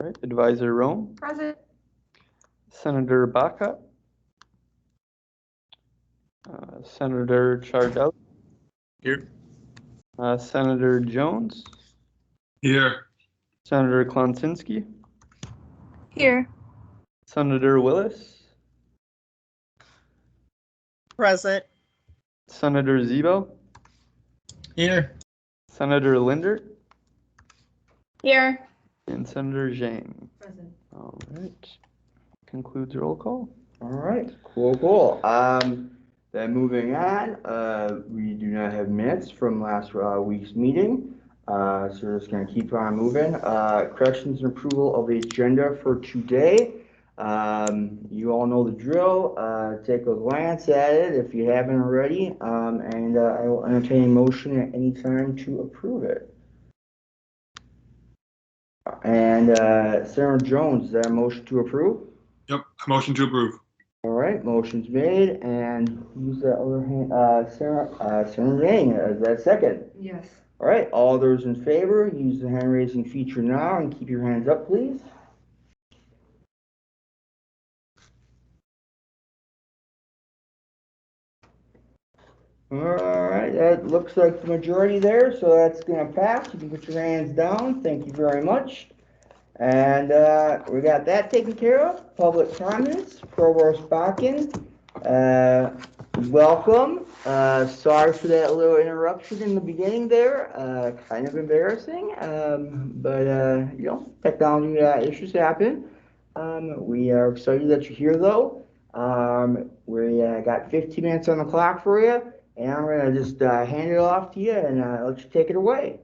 All right, Advisor Rome. Present. Senator Baca. Senator Chardell. Here. Senator Jones. Here. Senator Klonczynski. Here. Senator Willis. Present. Senator Zebo. Here. Senator Linder. Here. And Senator Zhang. Present. All right. Concludes roll call. All right, cool. Then moving on, we do not have minutes from last week's meeting, so we're just gonna keep on moving. Corrections and approval of the agenda for today. You all know the drill. Take a glance at it if you haven't already, and I will entertain a motion at any time to approve it. And Senator Jones, is that a motion to approve? Yep, motion to approve. All right, motion's made, and who's the other hand? Senator Zhang, is that second? Yes. All right, all those in favor, use the hand raising feature now and keep your hands up, please. All right, that looks like the majority there, so that's gonna pass. You can put your hands down. Thank you very much. And we got that taken care of. Public comments, Provost Bakken. Welcome. Sorry for that little interruption in the beginning there. Kind of embarrassing, but you know, technology issues happen. We are excited that you're here though. We got 15 minutes on the clock for you, and I'm gonna just hand it off to you and let you take it away.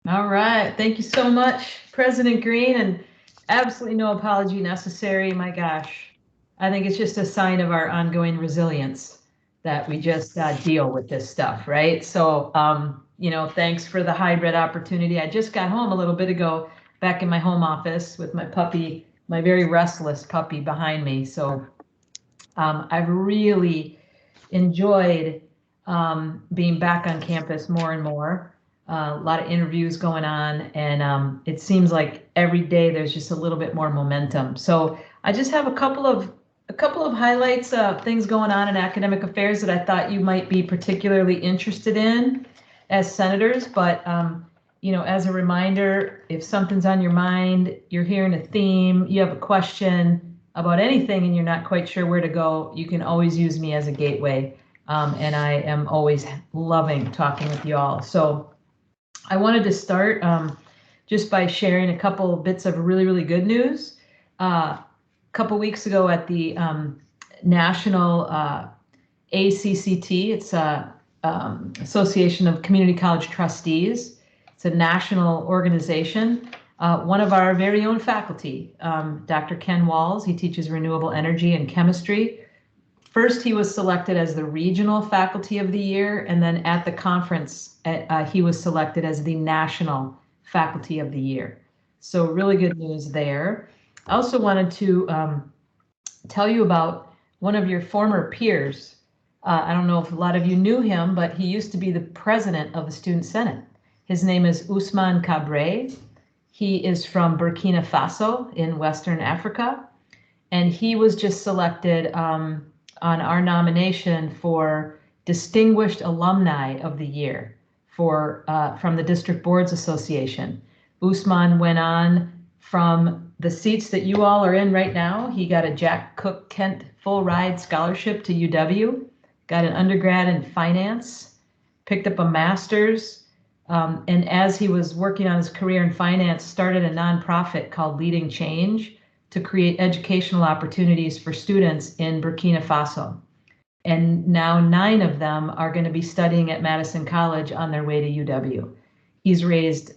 All right. Thank you so much, President Green, and absolutely no apology necessary. My gosh, I think it's just a sign of our ongoing resilience that we just deal with this stuff, right? So, you know, thanks for the hybrid opportunity. I just got home a little bit ago, back in my home office with my puppy, my very restless puppy behind me. So I've really enjoyed being back on campus more and more. A lot of interviews going on, and it seems like every day there's just a little bit more momentum. So I just have a couple of highlights of things going on in academic affairs that I thought you might be particularly interested in as senators. But you know, as a reminder, if something's on your mind, you're hearing a theme, you have a question about anything, and you're not quite sure where to go, you can always use me as a gateway. And I am always loving talking with you all. So I wanted to start just by sharing a couple bits of really, really good news. A couple weeks ago at the National ACCT, it's Association of Community College Trustees. It's a national organization. One of our very own faculty, Dr. Ken Walls, he teaches renewable energy and chemistry. First, he was selected as the Regional Faculty of the Year, and then at the conference, he was selected as the National Faculty of the Year. So really good news there. I also wanted to tell you about one of your former peers. I don't know if a lot of you knew him, but he used to be the president of the Student Senate. His name is Ousmane Kabré. He is from Burkina Faso in Western Africa, and he was just selected on our nomination for Distinguished Alumni of the Year from the District Boards Association. Ousmane went on from the seats that you all are in right now. He got a Jack Cook Kent full ride scholarship to UW, got an undergrad in finance, picked up a master's, and as he was working on his career in finance, started a nonprofit called Leading Change to create educational opportunities for students in Burkina Faso. And now 9 of them are going to be studying at Madison College on their way to UW. He's raised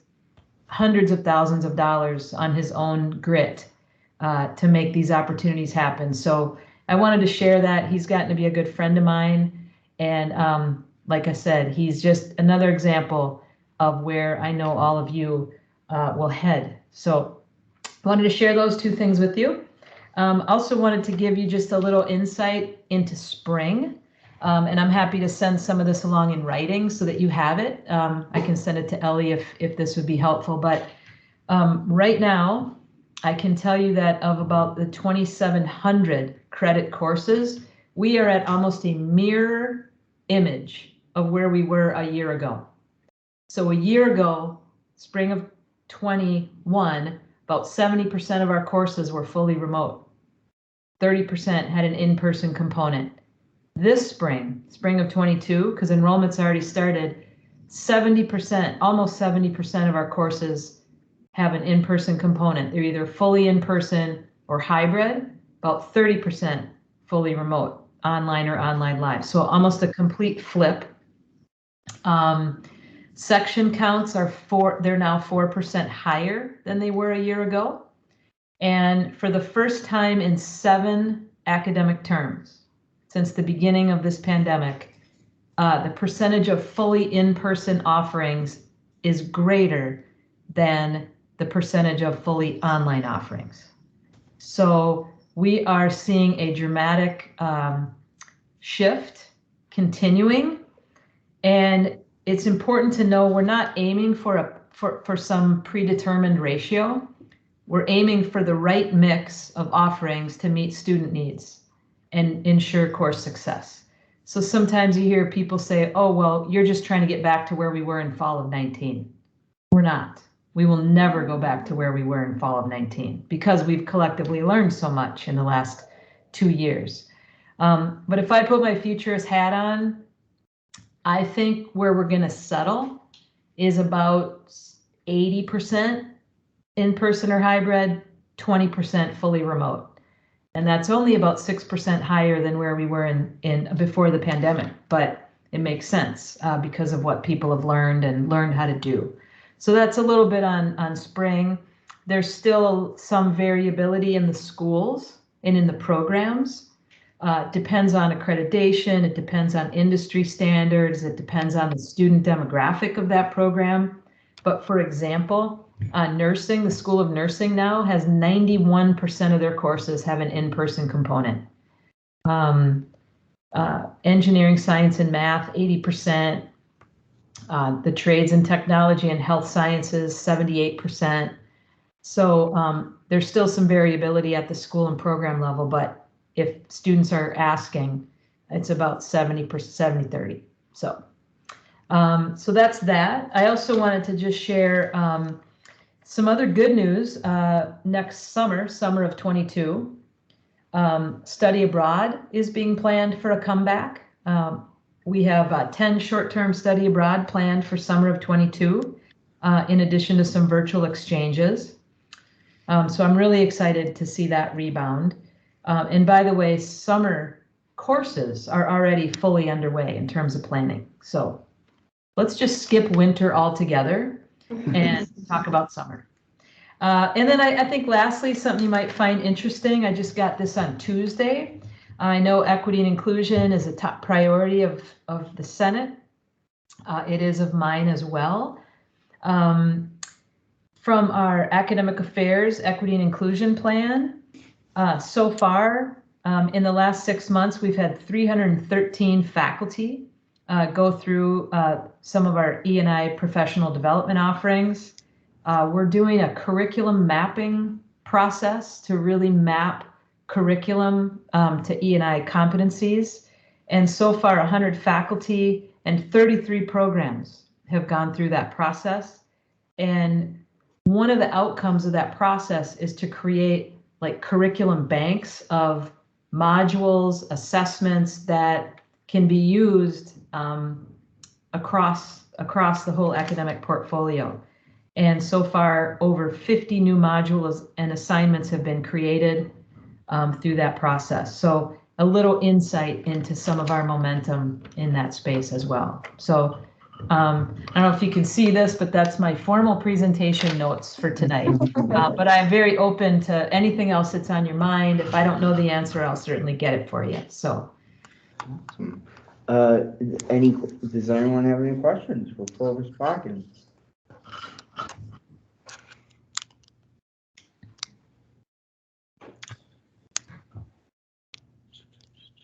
hundreds of thousands of dollars on his own grit to make these opportunities happen. So I wanted to share that. He's gotten to be a good friend of mine. And like I said, he's just another example of where I know all of you will head. So I wanted to share those 2 things with you. Also wanted to give you just a little insight into spring. And I'm happy to send some of this along in writing so that you have it. I can send it to Ellie if this would be helpful. But right now, I can tell you that of about the 2,700 credit courses, we are at almost a mirror image of where we were a year ago. So a year ago, spring of 21, about 70% of our courses were fully remote. 30% had an in-person component. This spring of 22, because enrollment's already started, 70%, almost 70% of our courses have an in-person component. They're either fully in-person or hybrid, about 30% fully remote, online or online live. So almost a complete flip. Section counts are they're now 4% higher than they were a year ago. And for the first time in 7 academic terms since the beginning of this pandemic, the percentage of fully in-person offerings is greater than the percentage of fully online offerings. So we are seeing a dramatic shift continuing, and it's important to know we're not aiming for some predetermined ratio. We're aiming for the right mix of offerings to meet student needs and ensure course success. So sometimes you hear people say, oh, well, you're just trying to get back to where we were in fall of 19. We're not. We will never go back to where we were in fall of 19 because we've collectively learned so much in the last 2 years. But if I put my futurist hat on, I think where we're going to settle is about 80% in-person or hybrid, 20% fully remote. And that's only about 6% higher than where we were in before the pandemic, but it makes sense because of what people have learned and learned how to do. So that's a little bit on spring. There's still some variability in the schools and in the programs. Depends on accreditation, it depends on industry standards, it depends on the student demographic of that program. But for example, nursing, the School of Nursing now has 91% of their courses have an in-person component. Engineering, science, and math, 80%. The trades and technology and health sciences, 78%. So there's still some variability at the school and program level, but if students are asking, it's about 70-30. So that's that. I also wanted to just share some other good news. Next summer of 22, study abroad is being planned for a comeback. We have 10 short-term study abroad planned for summer of 22, in addition to some virtual exchanges. So I'm really excited to see that rebound. And by the way, summer courses are already fully underway in terms of planning. So let's just skip winter altogether and talk about summer. And then I think lastly, something you might find interesting, I just got this on Tuesday. I know equity and inclusion is a top priority of the Senate. It is of mine as well. From our academic affairs equity and inclusion plan, so far in the last 6 months, we've had 313 faculty go through some of our E&I professional development offerings. We're doing a curriculum mapping process to really map curriculum to E&I competencies. And so far, 100 faculty and 33 programs have gone through that process. And one of the outcomes of that process is to create like curriculum banks of modules, assessments that can be used across the whole academic portfolio. And so far, over 50 new modules and assignments have been created through that process. So a little insight into some of our momentum in that space as well. So I don't know if you can see this, but that's my formal presentation notes for tonight. But I'm very open to anything else that's on your mind. If I don't know the answer, I'll certainly get it for you. So. Does anyone have any questions for Provost Parkin?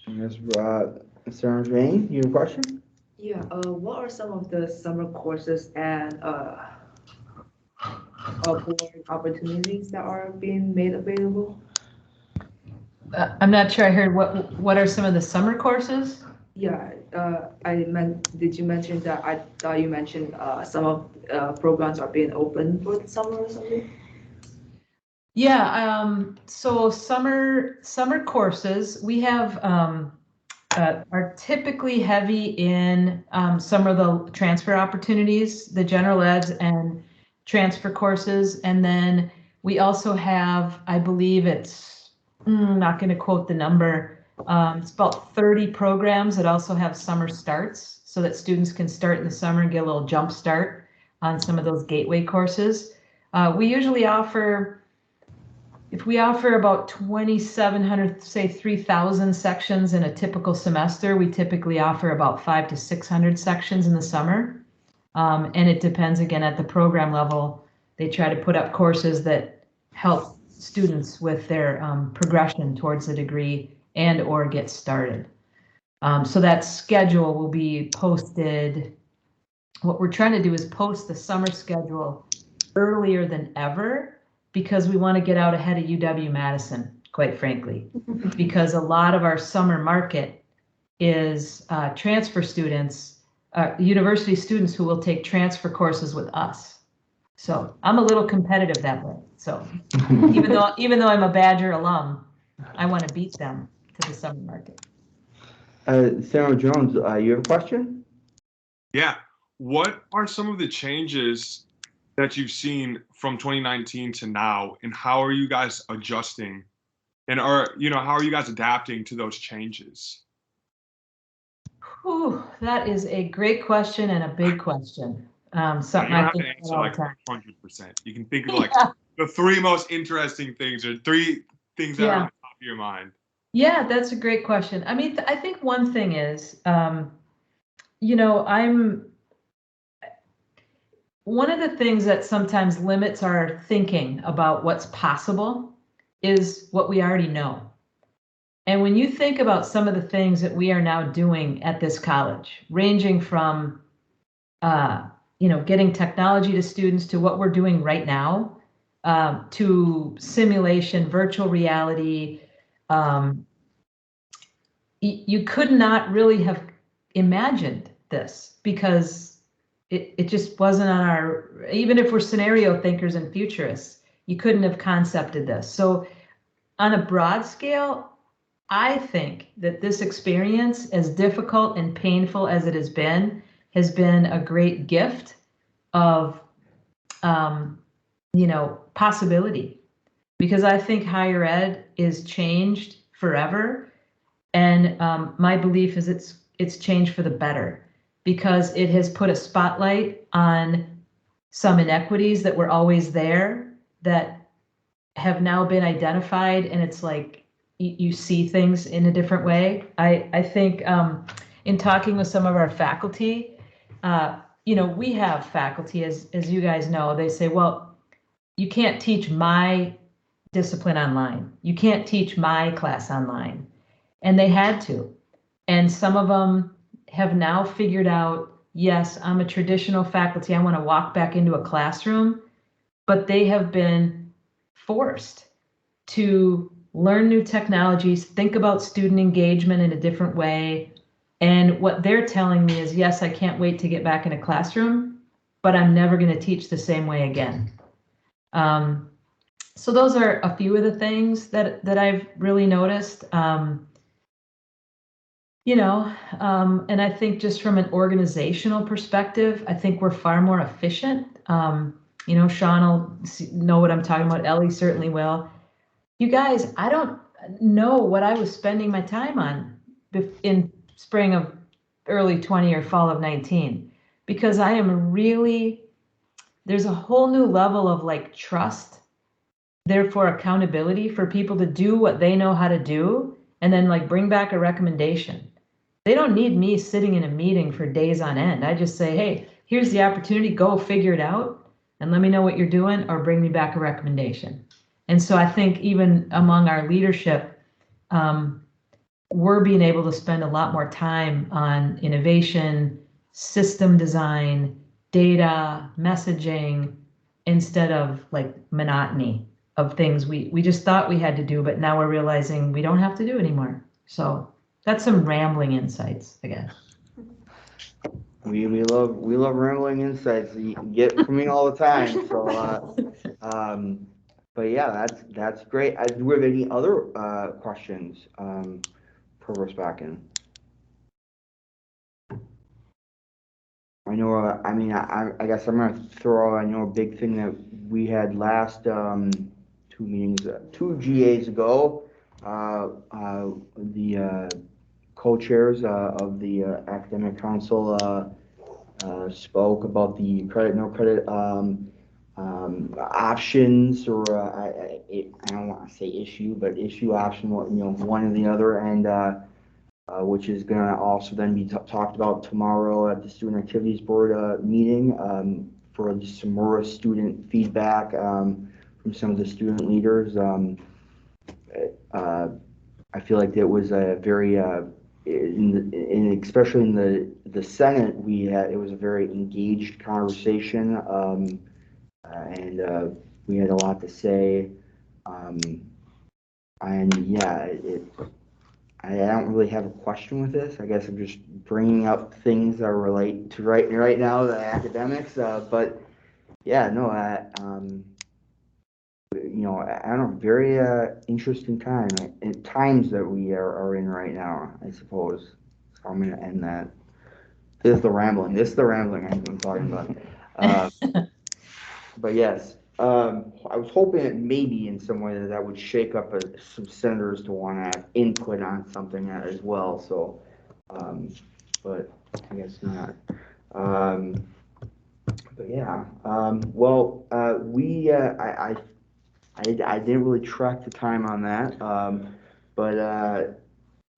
Mr. Rain, you have a question? Yeah, what are some of the summer courses and board opportunities that are being made available? I'm not sure I heard what are some of the summer courses? Yeah, did you mention that? I thought you mentioned some of programs are being open for the summer or something? Yeah, so summer courses, we have are typically heavy in some of the transfer opportunities, the general eds and transfer courses. And then we also have, I believe it's, not going to quote the number, it's about 30 programs that also have summer starts so that students can start in the summer and get a little jump start on some of those gateway courses. We usually offer, if we offer about 2,700, say 3,000 sections in a typical semester, we typically offer about 500 to 600 sections in the summer. And it depends again at the program level. They try to put up courses that help students with their progression towards the degree and or get started. So that schedule will be posted. What we're trying to do is post the summer schedule earlier than ever, because we want to get out ahead of UW-Madison, quite frankly, because a lot of our summer market is transfer students, university students who will take transfer courses with us. So I'm a little competitive that way. So even though I'm a Badger alum, I want to beat them to the summer market. Sarah Jones, you have a question? Yeah. What are some of the changes that you've seen from 2019 to now, and how are you guys adjusting, and how are you guys adapting to those changes? Whew, that is a great question and a big question. Something I think answer all like the time. 100%. You can think of like the 3 most interesting things or 3 things that are on the top of your mind. Yeah, that's a great question. I mean, I think one thing is, one of the things that sometimes limits our thinking about what's possible is what we already know. And when you think about some of the things that we are now doing at this college, ranging from, getting technology to students to what we're doing right now, to simulation, virtual reality, you could not really have imagined this because it just wasn't on our, even if we're scenario thinkers and futurists, you couldn't have concepted this. So on a broad scale, I think that this experience, as difficult and painful as it has been a great gift of, possibility. Because I think higher ed is changed forever. And my belief is it's changed for the better, because it has put a spotlight on some inequities that were always there that have now been identified, and it's like you see things in a different way. I think in talking with some of our faculty, we have faculty, as you guys know, they say, well, you can't teach my discipline online. You can't teach my class online. And they had to. And some of them have now figured out, yes, I'm a traditional faculty. I want to walk back into a classroom, but they have been forced to learn new technologies, think about student engagement in a different way. And what they're telling me is, yes, I can't wait to get back in a classroom, but I'm never going to teach the same way again. So those are a few of the things that I've really noticed. And I think just from an organizational perspective, I think we're far more efficient. Sean will know what I'm talking about. Ellie certainly will. You guys, I don't know what I was spending my time on in spring of early 20 or fall of 19, because there's a whole new level of trust, therefore accountability for people to do what they know how to do and then bring back a recommendation. They don't need me sitting in a meeting for days on end. I just say, hey, here's the opportunity, go figure it out and let me know what you're doing or bring me back a recommendation. And so I think even among our leadership, we're being able to spend a lot more time on innovation, system design, data, messaging, instead of like monotony of things we just thought we had to do, but now we're realizing we don't have to do anymore. So that's some rambling insights, I guess. We love rambling insights that you can get from me all the time. So, but yeah, that's great. Do we have any other questions, Provost Bakken? I know. I mean, I guess I'm gonna throw. I know a big thing that we had last 2 meetings, 2 GAs ago. The co-chairs of the academic council spoke about the credit, no credit options, or I don't want to say issue, but issue option, one or the other, and which is going to also then be talked about tomorrow at the Student Activities Board meeting for some more student feedback from some of the student leaders. I feel like it was a very, especially in the Senate, it was a very engaged conversation, and we had a lot to say. And yeah, I don't really have a question with this. I guess I'm just bringing up things that relate to right now the academics. But yeah, no, I don't know, very interesting times that we are in right now, I suppose. So I'm going to end that. This is the rambling I'm talking about. But yes, I was hoping that maybe in some way that would shake up some senators to want to have input on something as well. So, but I guess not. But yeah, well, I didn't really track the time on that, but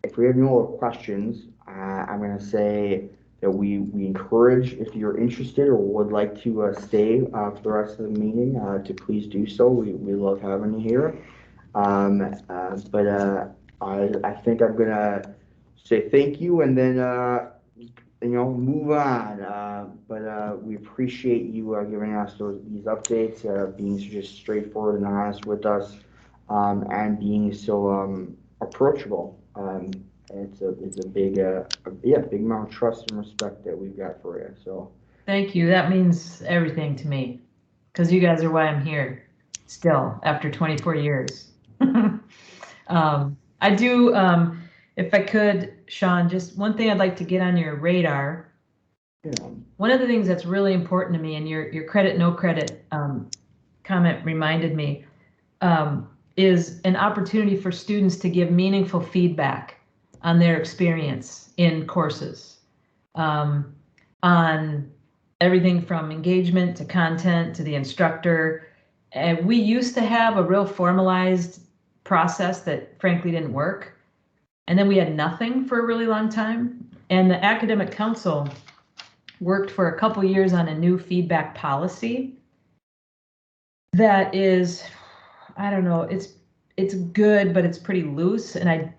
if we have no more questions, I'm going to say that we encourage, if you're interested or would like to stay for the rest of the meeting, to please do so. We love having you here. But I think I'm going to say thank you and then move on. But we appreciate you giving us these updates, being just straightforward and honest with us, and being so approachable. It's a big, big amount of trust and respect that we've got for you. So Thank you. That means everything to me, because you guys are why I'm here still after 24 years. I do, if I could, Sean, just one thing I'd like to get on your radar. yeah. One of the things that's really important to me, and your credit, no credit comment reminded me, is an opportunity for students to give meaningful feedback on their experience in courses, on everything from engagement to content to the instructor. And we used to have a real formalized process that frankly didn't work. And then we had nothing for a really long time. And the academic council worked for a couple years on a new feedback policy that is, I don't know, it's good, but it's pretty loose, and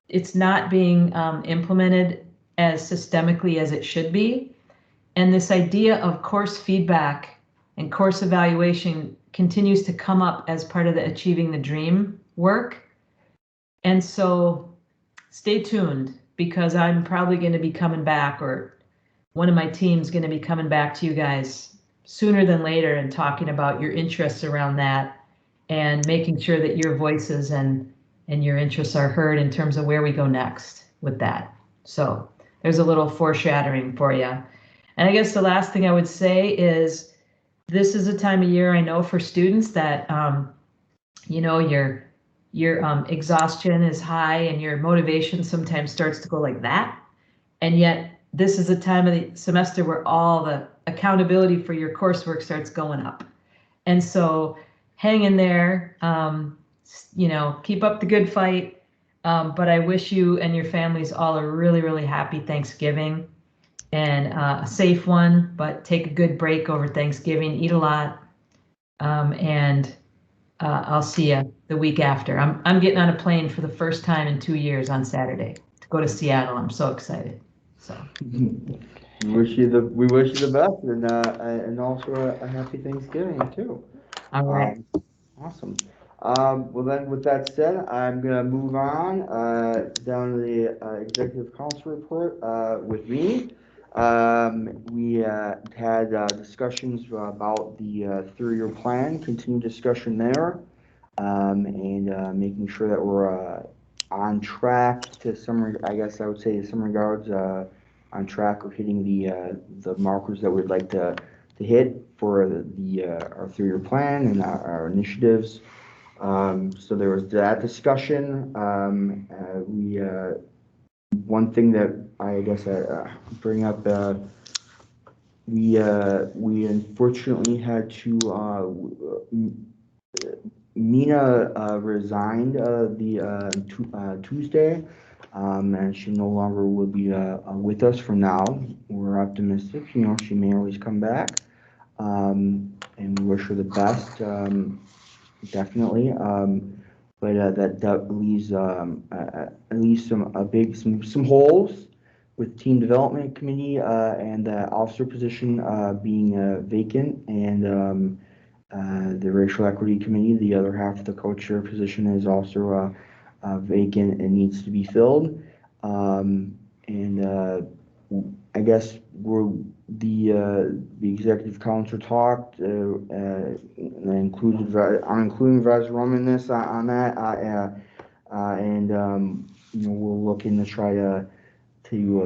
it's not being implemented as systemically as it should be. And this idea of course feedback and course evaluation continues to come up as part of the Achieving the Dream work. And so stay tuned, because I'm probably going to be coming back, or one of my team's going to be coming back to you guys sooner than later and talking about your interests around that, and making sure that your voices and your interests are heard in terms of where we go next with that. So there's a little foreshadowing for you. And I guess the last thing I would say is, this is a time of year, I know, for students that, your exhaustion is high and your motivation sometimes starts to go like that. And yet this is a time of the semester where all the accountability for your coursework starts going up. And so hang in there, keep up the good fight. But I wish you and your families all a really, really happy Thanksgiving, and a safe one, but take a good break over Thanksgiving, eat a lot. And I'll see you the week after. I'm getting on a plane for the first time in 2 years on Saturday to go to Seattle. I'm so excited. So We wish you the best, and also a happy Thanksgiving too. All right. Awesome. Well then, with that said, I'm gonna move on down to the executive council report with me. We had discussions about the 3-year plan, continued discussion there, and making sure that we're on track to some, I guess I would say in some regards, on track or hitting the markers that we'd like to hit for our 3-year plan and our initiatives. So there was that discussion. One thing that I guess I bring up, we unfortunately had to, Mina resigned Tuesday, and she no longer will be with us for now. We're optimistic, she may always come back, and we wish her the best, definitely. But that leaves at least some holes with team development committee and the officer position being vacant, and the racial equity committee, the other half of the co-chair position, is also vacant and needs to be filled. And I guess the executive council talked, and I'm including Vice Roman in this on that, and we'll look in to try to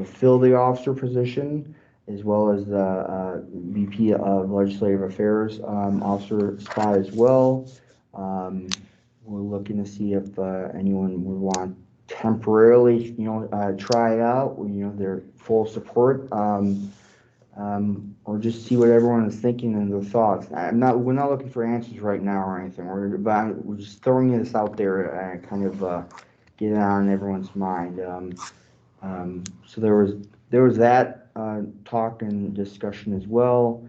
fill the officer position, as well as the VP of Legislative Affairs officer spot as well. We're looking to see if anyone would want temporarily, try it out. Their full support, or just see what everyone is thinking and their thoughts. We're not looking for answers right now or anything. We're just throwing this out there and kind of get it on everyone's mind. So there was that talk and discussion as well.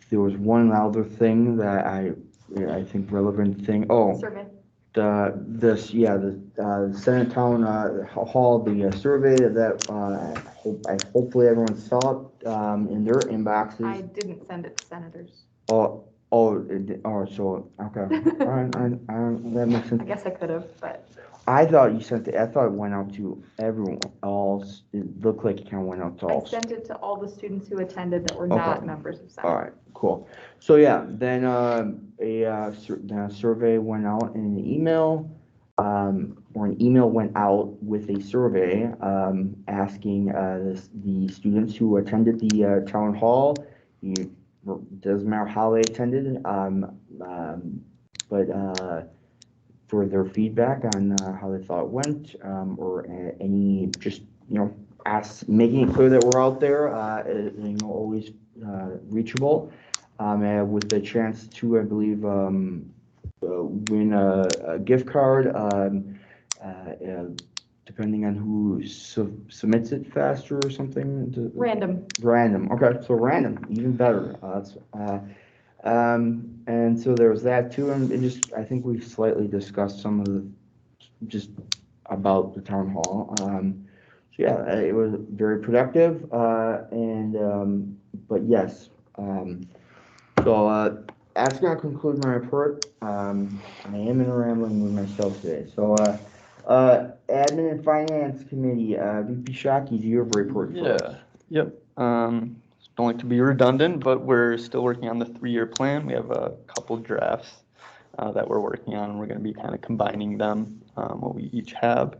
There was one other thing that I think relevant thing. Oh, Survey. the Senate Town Hall, the survey that hopefully everyone saw it in their inboxes. I didn't send it to senators. So okay, all right, that makes sense. I guess I could have, but I thought you sent it. I thought it went out to everyone else. It looked like it kind of went out to all. I sent it to all the students who attended that were Okay. not members of Senate. All right, cool. So yeah, then the survey went out in an email, or an email went out with a survey asking the students who attended the town hall. It doesn't matter how they attended, but for their feedback on how they thought it went, or any just making it clear that we're out there, always reachable, with the chance to, I believe, win a gift card, depending on who submits it faster or something. Random. Random. Okay, so random, even better. And so there was that too, and I think we slightly discussed some of just about the town hall. So yeah, it was very productive, but yes. So that's gonna conclude my report. I am rambling with myself today. So Admin and Finance Committee, VP Shockey, do you have a report for us? Yep. Don't like to be redundant, but we're still working on the 3-year plan. We have a couple drafts that we're working on, and we're going to be kind of combining them, what we each have.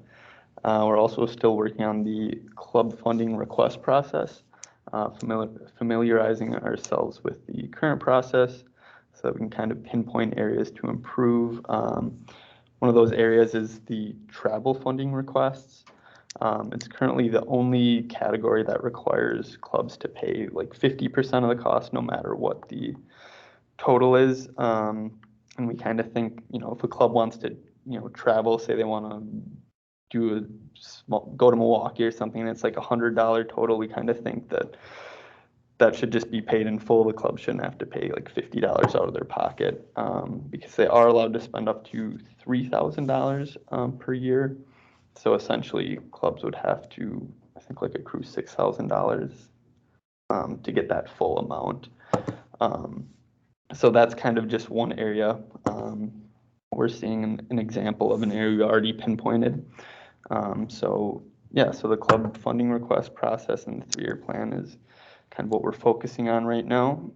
We're also still working on the club funding request process, familiarizing ourselves with the current process so that we can kind of pinpoint areas to improve. One of those areas is the travel funding requests. It's currently the only category that requires clubs to pay like 50% of the cost, no matter what the total is. And we kind of think, if a club wants to, travel, say they want to go to Milwaukee or something, and it's like $100 total, we kind of think that should just be paid in full. The club shouldn't have to pay like $50 out of their pocket, because they are allowed to spend up to $3,000 per year. So essentially, clubs would have to think like accrue $6,000 to get that full amount. So that's kind of just one area. We're seeing an example of an area we already pinpointed. So yeah, so the club funding request process and the 3-year plan is kind of what we're focusing on right now.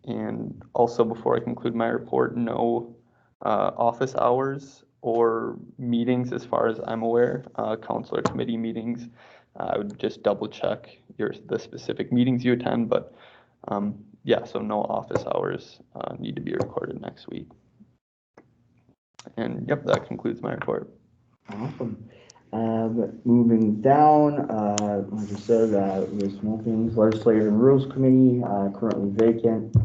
And also, before I conclude my report, no office hours or meetings as far as I'm aware, counselor committee meetings. I would just double check the specific meetings you attend, but yeah, so no office hours need to be recorded next week. And yep, that concludes my report. Awesome. Moving down, like I said, Ms. Smoking's Legislative and Rules Committee, currently vacant.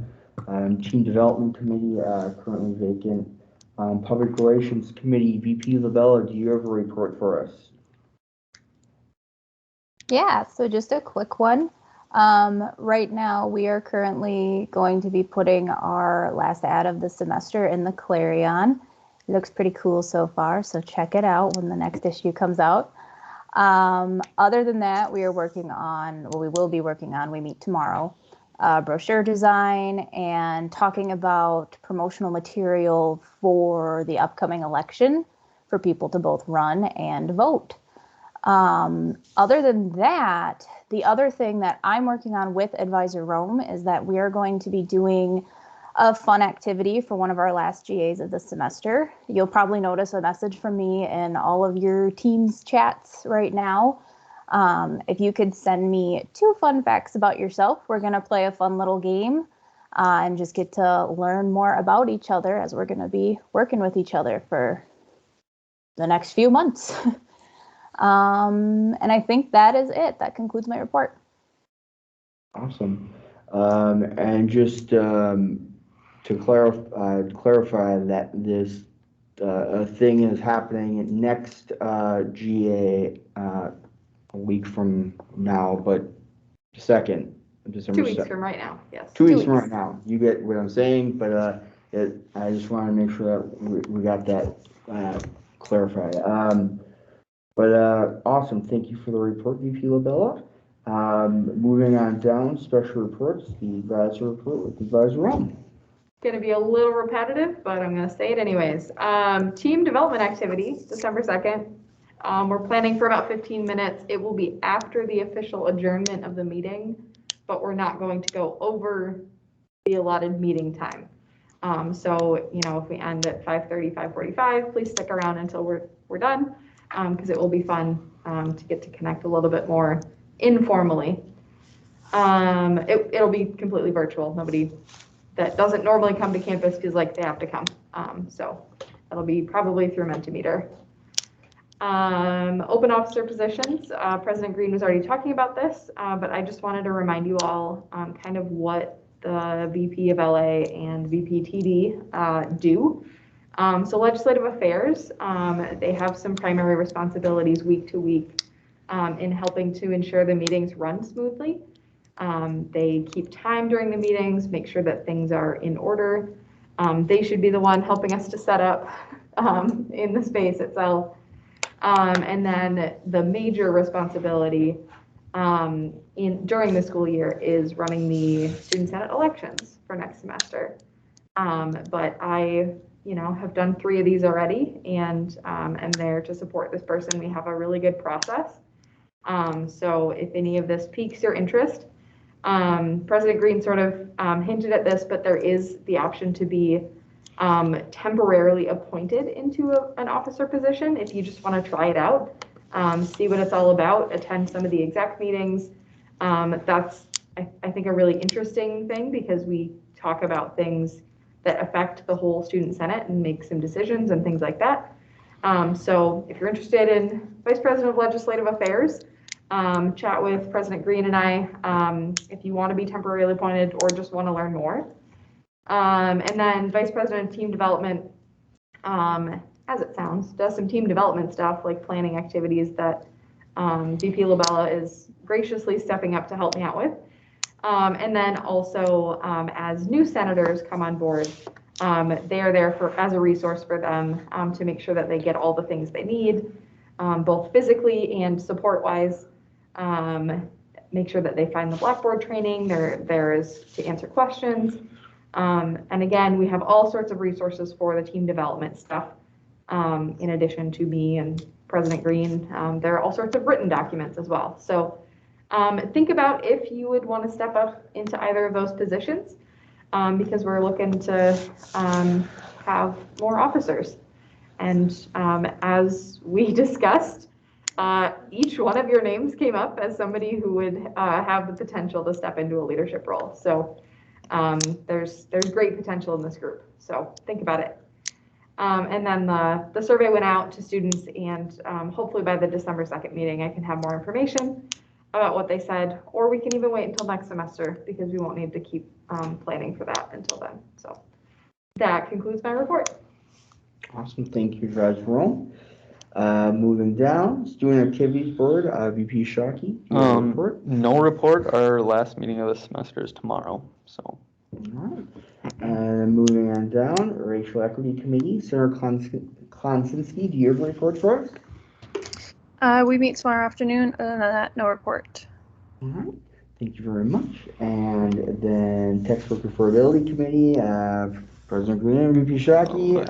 Team Development Committee, currently vacant. Public Relations Committee, VP Labella, do you have a report for us? Yeah, so just a quick one. Right now, we are currently going to be putting our last ad of the semester in the Clarion. It looks pretty cool so far, so check it out when the next issue comes out. Other than that, we will be working on, we meet tomorrow, brochure design and talking about promotional material for the upcoming election for people to both run and vote. Other than that, the other thing that I'm working on with Advisor Rome is that we are going to be doing a fun activity for one of our last GAs of the semester. You'll probably notice a message from me in all of your Teams chats right now. If you could send me 2 fun facts about yourself, we're going to play a fun little game and just get to learn more about each other as we're going to be working with each other for the next few months. And I think that is it. That concludes my report. Awesome. And just to clarify that this thing is happening next GA a week from now, but December 2 weeks 2nd. from right now, yes. 2 weeks from right now. You get what I'm saying, but I just want to make sure that we got that clarified. Awesome. Thank you for the report, VP Labella. Moving on down, special reports, the advisor report with Advisor Rome. Going to be a little repetitive, but I'm going to say it anyways. Team development activity, December 2nd. We're planning for about 15 minutes. It will be after the official adjournment of the meeting, but we're not going to go over the allotted meeting time. So, you know, if we end at 5:30, 5:45, please stick around until we're done, because it will be fun to get to connect a little bit more informally. It'll be completely virtual. Nobody that doesn't normally come to campus feels like they have to come. So it'll be probably through Mentimeter. Open officer positions. President Green was already talking about this, but I just wanted to remind you all kind of what the VP of LA and VP TD do. So legislative affairs, they have some primary responsibilities week to week in helping to ensure the meetings run smoothly. They keep time during the meetings, make sure that things are in order. They should be the one helping us to set up in the space itself. And then the major responsibility during the school year is running the Student Senate elections for next semester. But I, have done 3 of these already and am there to support this person. We have a really good process. So if any of this piques your interest, President Green sort of hinted at this, but there is the option to be temporarily appointed into an officer position if you just want to try it out, see what it's all about, attend some of the exec meetings. That's, I think, a really interesting thing because we talk about things that affect the whole Student Senate and make some decisions and things like that. So if you're interested in Vice President of Legislative Affairs, chat with President Green and I if you want to be temporarily appointed or just want to learn more. And then Vice President of Team Development, as it sounds, does some team development stuff like planning activities that VP Labella is graciously stepping up to help me out with. And then also as new senators come on board, they are there as a resource for them to make sure that they get all the things they need, both physically and support-wise. make sure that they find the Blackboard training. There is to answer questions. And again, we have all sorts of resources for the team development stuff. In addition to me and President Green, there are all sorts of written documents as well. So think about if you would want to step up into either of those positions, because we're looking to have more officers. And as we discussed, each one of your names came up as somebody who would have the potential to step into a leadership role. So there's great potential in this group. So think about it. And then the survey went out to students, and hopefully by the December 2nd meeting, I can have more information about what they said, or we can even wait until next semester because we won't need to keep planning for that until then. So that concludes my report. Awesome, thank you, Dr. Jerome. Moving down, Student Activities Board, VP Shockey. Do you have a report? No report. Our last meeting of the semester is tomorrow, so. All right. And moving on down, Racial Equity Committee, Senator Klonsinski, do you have a report for us? We meet tomorrow afternoon. Other than that, no report. All right, thank you very much. And then Textbook Affordability Committee, President Green and VP Shockey.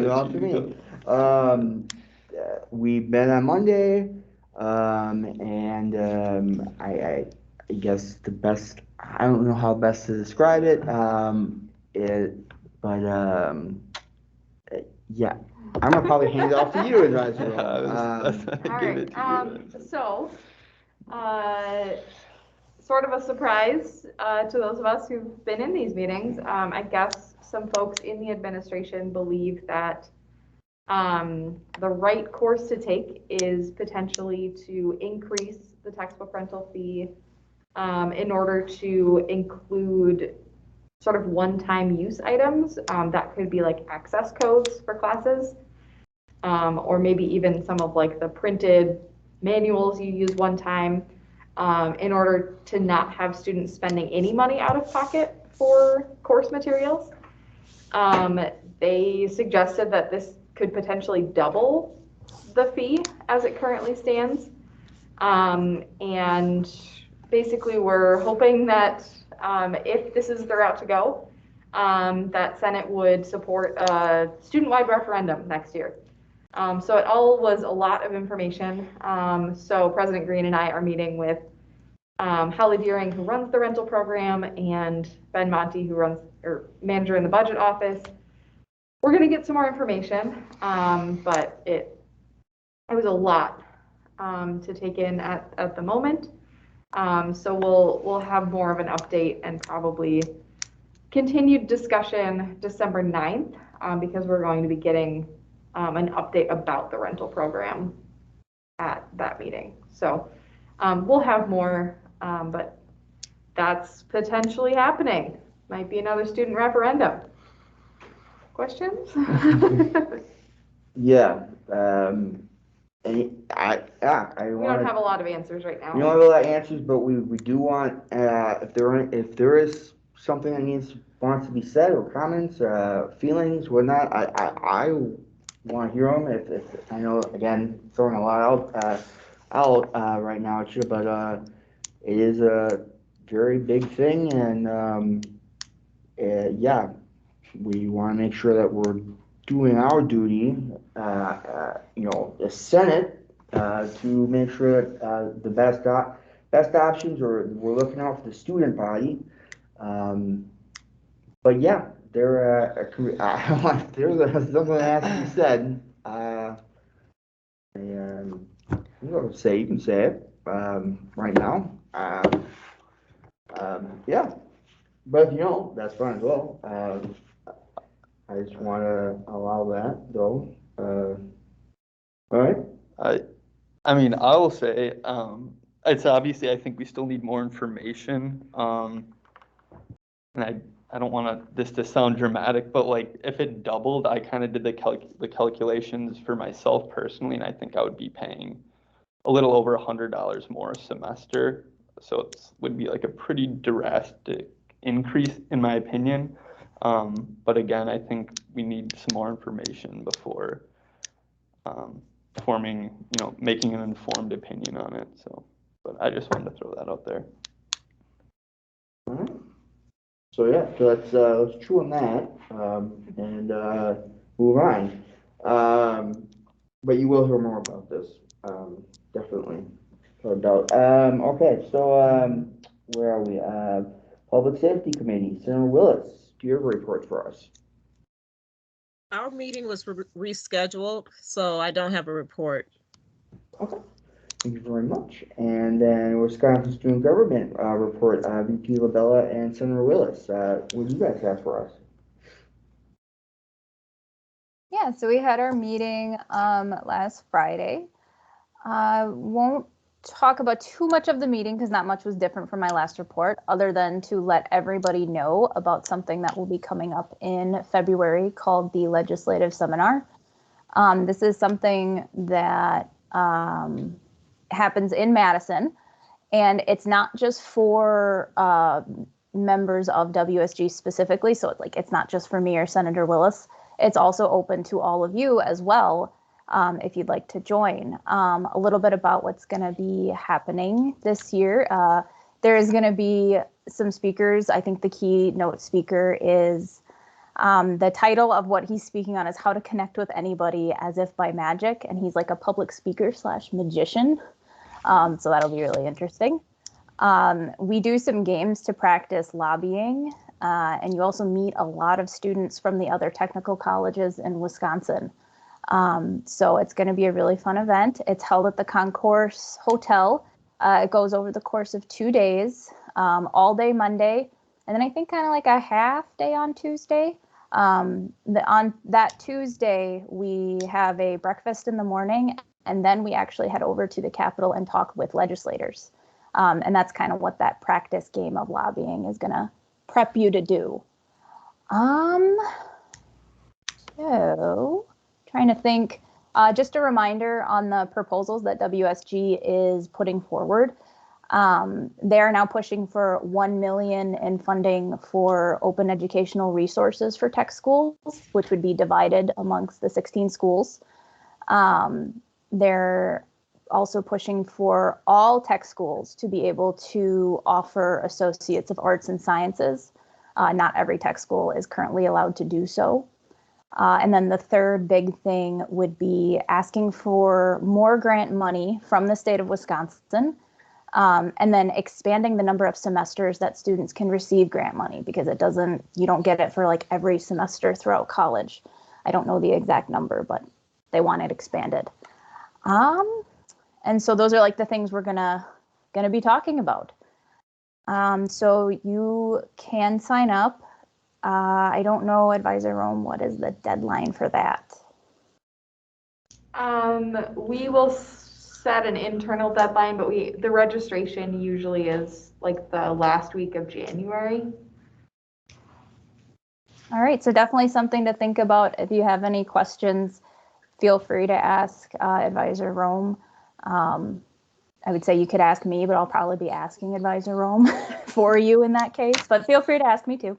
You all to me. We met on Monday, and I guess the best, I don't know how best to describe it, yeah, I'm gonna probably hand it off to you, Advisor. All right. So, sort of a surprise to those of us who've been in these meetings. I guess some folks in the administration believe that the right course to take is potentially to increase the textbook rental fee in order to include sort of one-time use items. That could be like access codes for classes, or maybe even some of like the printed manuals you use one time, in order to not have students spending any money out of pocket for course materials. They suggested that this could potentially double the fee as it currently stands. And basically we're hoping that if this is the route to go, that Senate would support a student-wide referendum next year. So it all was a lot of information. So President Green and I are meeting with Holly Deering, who runs the rental program, and Ben Monty, who runs or manager in the budget office. We're going to get some more information, but it was a lot to take in at the moment. So we'll have more of an update and probably continued discussion December 9th, because we're going to be getting an update about the rental program at that meeting. So we'll have more, but that's potentially happening. Might be another student referendum. Questions? Yeah. We don't have a lot of answers right now. We don't have a lot of answers, but we do want, if there is something that wants to be said, or comments, feelings, whatnot, I want to hear them. If I know, again, throwing a lot out right now at you, but it is a very big thing, and yeah, we want to make sure that we're doing our duty, the Senate, to make sure that the best options, or we're looking out for the student body. But yeah, there's something that has to be said. And you can say it right now. Yeah, but if you don't, that's fine as well. I just want to allow that, though. All right. I mean, I will say, it's obviously, I think we still need more information. And I don't want this to sound dramatic, but like if it doubled, I kind of did the calculations for myself personally, and I think I would be paying a little over $100 more a semester. So it would be like a pretty drastic increase, in my opinion. But again, I think we need some more information before forming, making an informed opinion on it. So, but I just wanted to throw that out there. All right. So yeah, so let's chew on that, and move on. But you will hear more about this, definitely, no doubt. Okay, so where are we? Public Safety Committee, Senator Willis, do you have a report for us? Our meeting was rescheduled, so I don't have a report. Okay, thank you very much. And then Wisconsin Student Government report, VP Labella and Senator Willis. What do you guys have for us? Yeah, so we had our meeting last Friday. Won't talk about too much of the meeting because not much was different from my last report, other than to let everybody know about something that will be coming up in February called the Legislative Seminar. This is something that happens in Madison, and it's not just for members of WSG specifically, so it's not just for me or Senator Willis. It's also open to all of you as well, if you'd like to join. A little bit about what's going to be happening this year. There is going to be some speakers. I think the keynote speaker is, the title of what he's speaking on is How to Connect with Anybody as If by Magic, and he's like a public speaker / magician. So that'll be really interesting. We do some games to practice lobbying. And you also meet a lot of students from the other technical colleges in Wisconsin. So it's going to be a really fun event. It's held at the Concourse Hotel. It goes over the course of 2 days, all day Monday, and then I think kind of like a half day on Tuesday. On that Tuesday, we have a breakfast in the morning, and then we actually head over to the Capitol and talk with legislators. And that's kind of what that practice game of lobbying is going to prep you to do. So trying to think, just a reminder on the proposals that WSG is putting forward. They are now pushing for $1 million in funding for open educational resources for tech schools, which would be divided amongst the 16 schools. They're also pushing for all tech schools to be able to offer Associates of Arts and Sciences. Not every tech school is currently allowed to do so. And then the third big thing would be asking for more grant money from the state of Wisconsin, and then expanding the number of semesters that students can receive grant money, because you don't get it for like every semester throughout college. I don't know the exact number, but they want it expanded. And so those are like the things we're gonna be talking about. So you can sign up. I don't know, Advisor Rome, what is the deadline for that? We will set an internal deadline, but the registration usually is like the last week of January. All right, so definitely something to think about. If you have any questions, feel free to ask Advisor Rome. I would say you could ask me, but I'll probably be asking Advisor Rome for you in that case, but feel free to ask me too.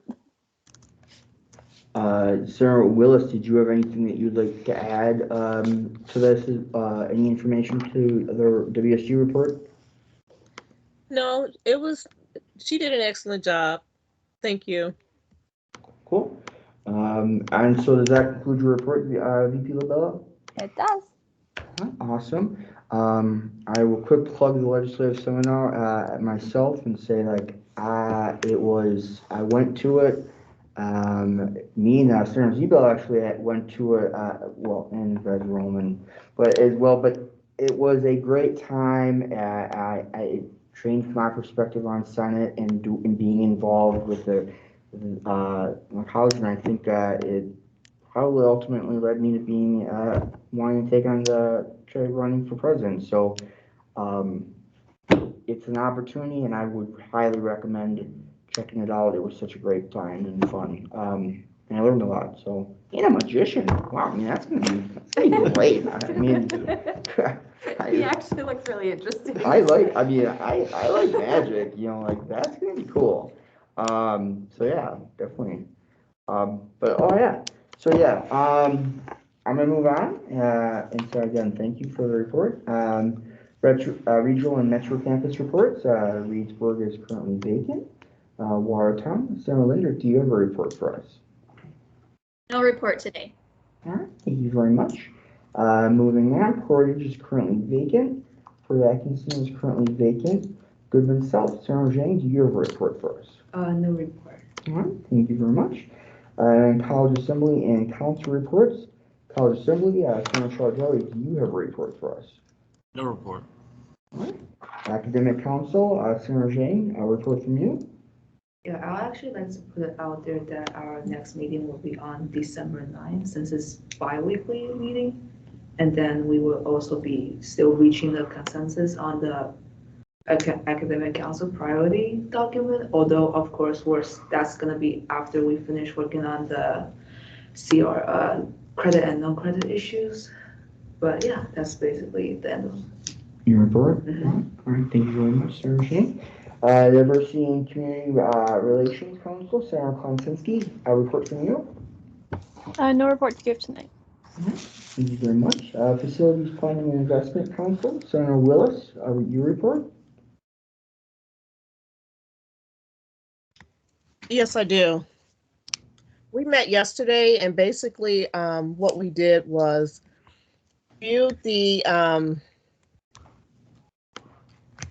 Senator Willis, did you have anything that you'd like to add to this? Any information to the WSG report? No, she did an excellent job. Thank you. Cool. And so does that conclude your report, VP Labella? It does. Awesome. I will quick plug the legislative seminar myself and say I went to it. Me and Senator Zebel actually went to it, and Advisor Roman, but it was a great time. I trained from my perspective on Senate and being involved with my colleagues, and I think it probably ultimately led me to being wanting to take on running for president. So it's an opportunity, and I would highly recommend checking it out. It was such a great time and fun, and I learned a lot. So, and a magician. Wow, I mean that's gonna be great. I mean, He actually looks really interesting. I like magic. That's gonna be cool. So yeah, definitely. But oh yeah. So yeah. I'm gonna move on, and so again, thank you for the report. Regional and Metro Campus reports, Reedsburg is currently vacant. Watertown, Senator Linder, do you have a report for us? No report today. All right, thank you very much. Moving on, Portage is currently vacant. Fort Atkinson is currently vacant. Goodman South, Senator Zhang, do you have a report for us? No report. All right, thank you very much. And College Assembly and Council reports. College Assembly, Senator Chargelli, do you have a report for us? No report. All right. Academic Council, Senator Zhang, a report from you. Yeah, I'll actually like to put it out there that our next meeting will be on December 9th, since it's bi-weekly meeting. And then we will also be still reaching the consensus on the Academic Council priority document, although of course that's gonna be after we finish working on the CR, credit and non-credit issues. But yeah, that's basically the end of Your report? All right, thank you very much, Senator Shane. Diversity and Community Relations Council, Senator Konsinski, a report from you. No report to give tonight. Thank you very much. Facilities Planning and Investment Council, Senator Willis, your report. Yes, I do. We met yesterday, and basically what we did was view the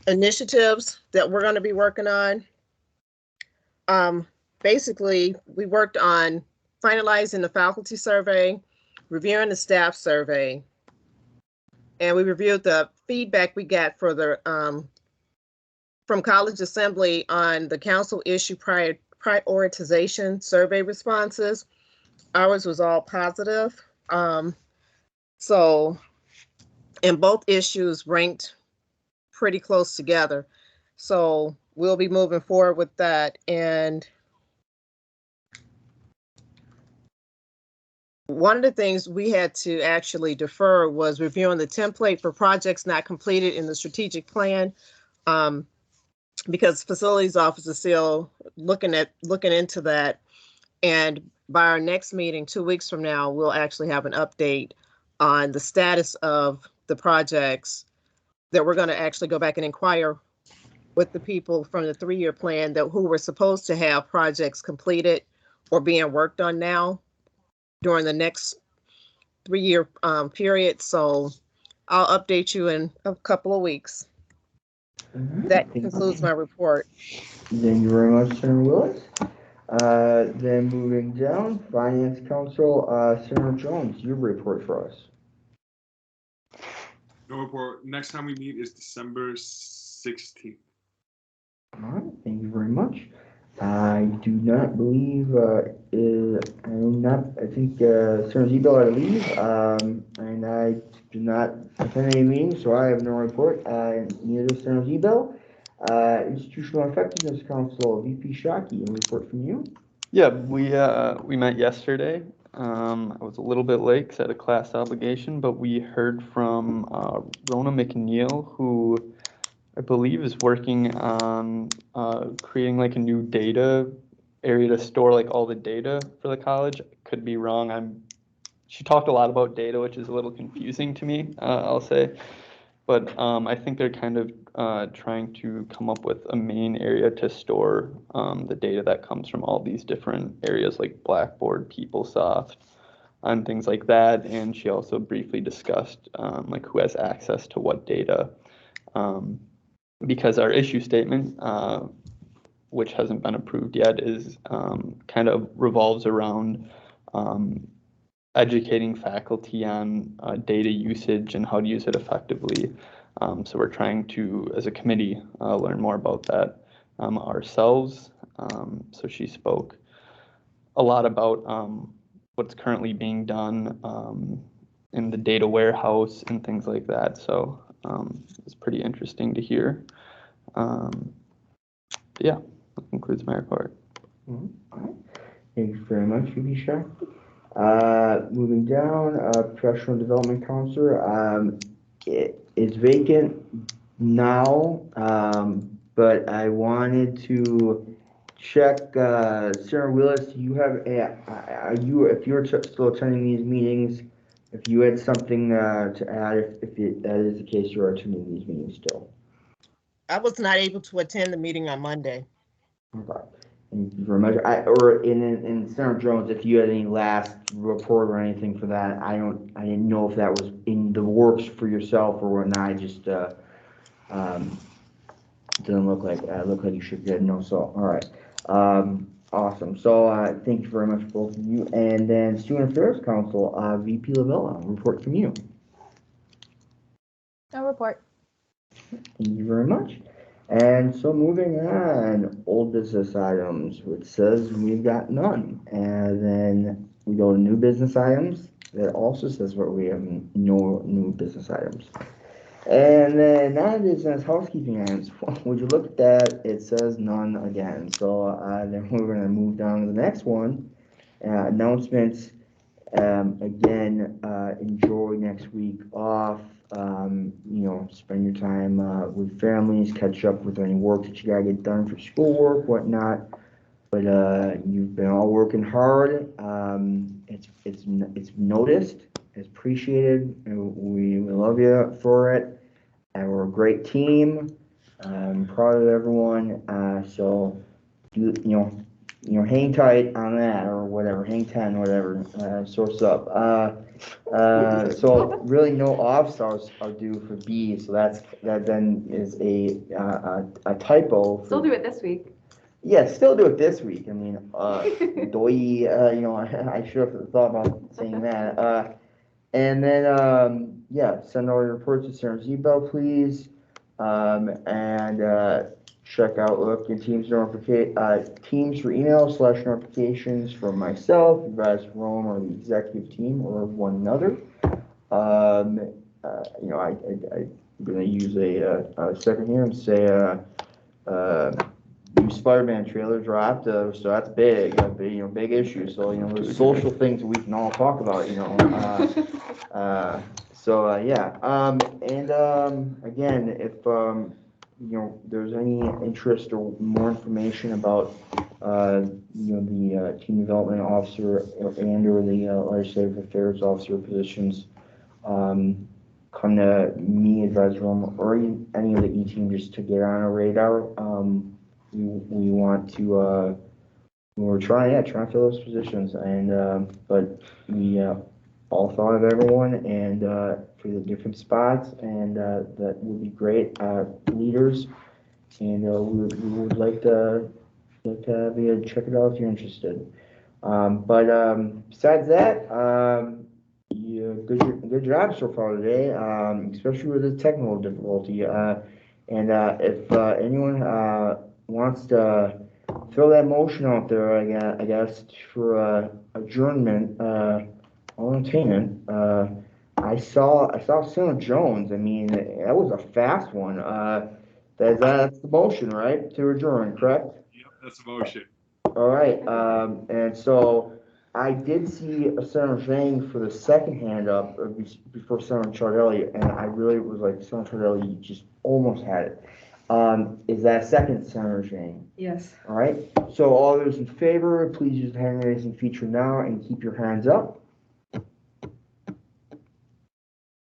initiatives that we're going to be working on. Basically, we worked on finalizing the faculty survey, reviewing the staff survey, and we reviewed the feedback we got for the from College Assembly on the council issue prioritization survey responses. Ours was all positive. So, and both issues ranked pretty close together. So we'll be moving forward with that. And one of the things we had to actually defer was reviewing the template for projects not completed in the strategic plan. Because facilities office is still looking into that. And by our next meeting, 2 weeks from now, we'll actually have an update on the status of the projects that we're going to actually go back and inquire with the people from the 3-year plan who were supposed to have projects completed or being worked on now during the next 3-year period. So I'll update you in a couple of weeks. That concludes my report. Thank you very much, Senator Willis. Then moving down, Finance Council, Senator Jones, your report for us. No report. Next time we meet is December 16th. All right, thank you very much. I do not believe, I think Senator Zebel had to leave, and I do not attend any meetings, so I have no report. Neither does Senator Zebel. Institutional Effectiveness Council, VP Shockey, a report from you. Yeah, we met yesterday. I was a little bit late because I had a class obligation, but we heard from Rona McNeil, who I believe is working on creating like a new data area to store like all the data for the college. Could be wrong. She talked a lot about data, which is a little confusing to me, I'll say. But I think they're kind of trying to come up with a main area to store the data that comes from all these different areas like Blackboard, PeopleSoft, and things like that. And she also briefly discussed like who has access to what data. Because our issue statement, which hasn't been approved yet, is kind of revolves around educating faculty on data usage and how to use it effectively. So we're trying to, as a committee, learn more about that ourselves. So she spoke a lot about what's currently being done in the data warehouse and things like that. So it's pretty interesting to hear. Yeah, that concludes my report. All right. Thank you very much, VP Shockey. Moving down, Professional Development Counselor. It is vacant now, but I wanted to check. Sarah Willis, you have if you're still attending these meetings, if you had something to add, if that is the case, you are attending these meetings still. I was not able to attend the meeting on Monday. Okay. Thank you very much. Or in Senator Jones, if you had any last report or anything for that, I didn't know if that was in the works for yourself or whatnot. I just didn't look like you should get no. So all right, awesome. So thank you very much, both of you. And then Student Affairs Council, VP Lavella, report from you. No report. Thank you very much. And so moving on, old business items, which says we've got none. And then we go to new business items, that also says what we have no new business items. And then non-business housekeeping items, would you look at that, it says none again. So then we're gonna move down to the next one. Announcements, again, enjoy next week off. Spend your time with families, catch up with any work that you gotta get done for schoolwork, whatnot. But you've been all working hard. It's noticed, it's appreciated, and we love you for it. And we're a great team. I'm proud of everyone. So hang tight on that or whatever, hang 10, whatever, source up. So really no off-stars are due for B, so that then is a typo. Still do it this week. Yeah, still do it this week. I mean, I should have thought about saying that. And then, send all your reports to Sarah Zebel, please. And check Outlook and Teams Teams for email/notifications from myself, you guys, Rome, or the executive team, or one another. I'm gonna use a second here and say, new Spider-Man trailer dropped, so that's big, big issue. So there's social things we can all talk about, again, if there's any interest or more information about the team development officer and or the legislative affairs officer positions, come to me, Advisor Room, or any of the E-team just to get on our radar. We want to we're trying to fill those positions, and but we all thought of everyone and for the different spots, and that would be great leaders, and we would like to have you check it out if you're interested. Besides that, good job so far today, especially with the technical difficulty. And if anyone wants to throw that motion out there, I guess for adjournment, I'll entertain it. I saw Senator Jones. I mean, that was a fast one. That's the motion, right? To adjourn, correct? Yep, that's the motion. All right. And so I did see a Senator Zhang for the second hand up before Senator Chardelli, and I really was like, Senator Chardelli, you just almost had it. Is that second, Senator Zhang? Yes. All right. So all those in favor, please use the hand raising feature now and keep your hands up.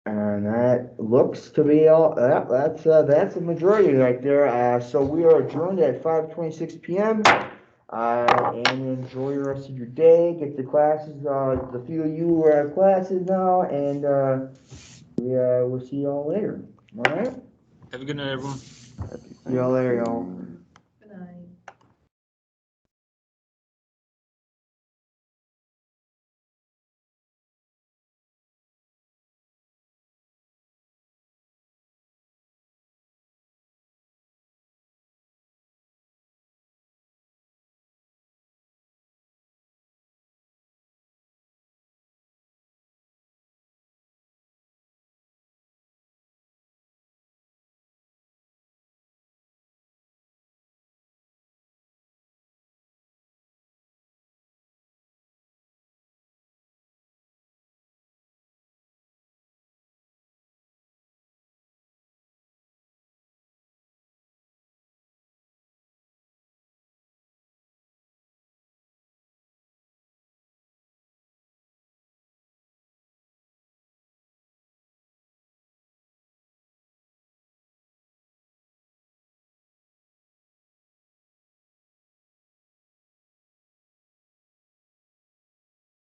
And that looks to be all. That's a majority right there. So we are adjourned at 5:26 p.m. And enjoy the rest of your day. Get the classes. The few of you are at classes now, and we'll see y'all later. All right. Have a good night, everyone. See y'all later, y'all.